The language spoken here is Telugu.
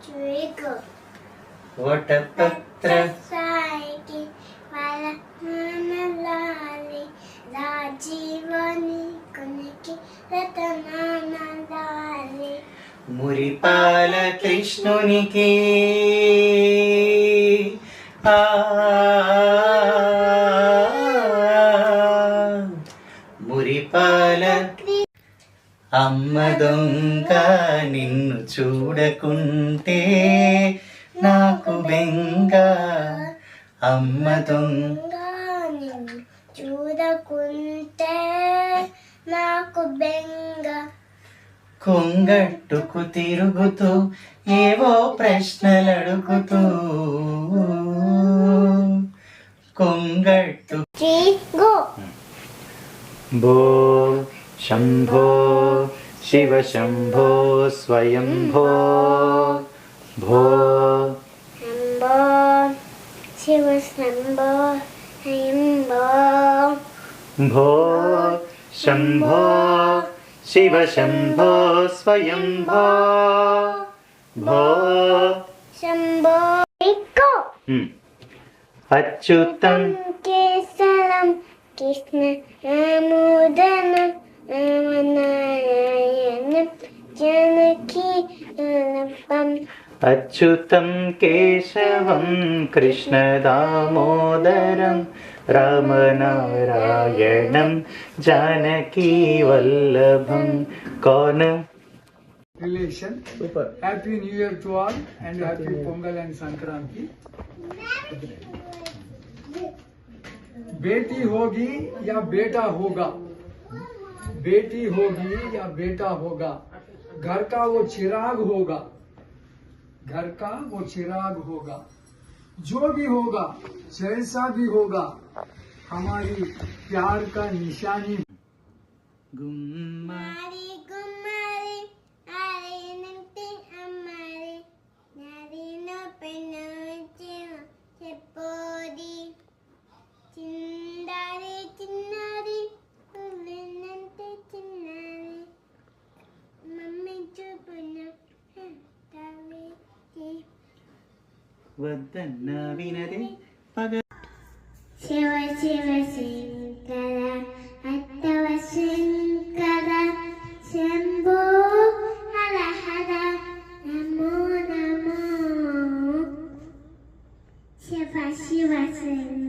Trigo. వటపత్ర Saiki. Vala Lali. Rajivani Kuniki. Ratanana Lali. మురిపాల కృష్ణునికి ఆ మురిపాల అమ్మ దొంగ నిన్ను చూడకుంటే నాకు బెంగ అమ్మ దొంగ చూడకుంటే నాకు బెంగ కొంగట్టుకు తిరుగుతూ ఏవో ప్రశ్నలు అడుగుతూ కొంగట్టు గో భో శంభో శివ శంభో స్వయంభో భో శంభో శివ శంభో శంభో భో శంభో శివ శంభో స్వయంభో భో శంభో గో అచ్యుతం కేశలం కృష్ణ రామోదరం రామనారాయణం జానకి వల్లభం అచ్యుతం కేశవం కృష్ణ దామోదరం రామనారాయణం జానకీ వల్లభం కౌన relation. Super. Happy New Year to all and happy Pongal and Sankranti. बेटी होगी या बेटा होगा, बेटी होगी या बेटा होगा, घर का वो चिराग होगा, घर का वो चिराग होगा, जो भी होगा जैसा भी होगा हमारी प्यार का निशानी గుమ్మ Mari Gumari, Arinanti Amari, Narino Penojim, Sepodi, Chindari, Chinari, Ulinante Chinari, Mummy Chupuna, Taviti. వద్దన్న వినదే పగ శివ శివ శంకర అత్తవ శంకర శంభో హర హర నమో నమో శివ శివ శంకర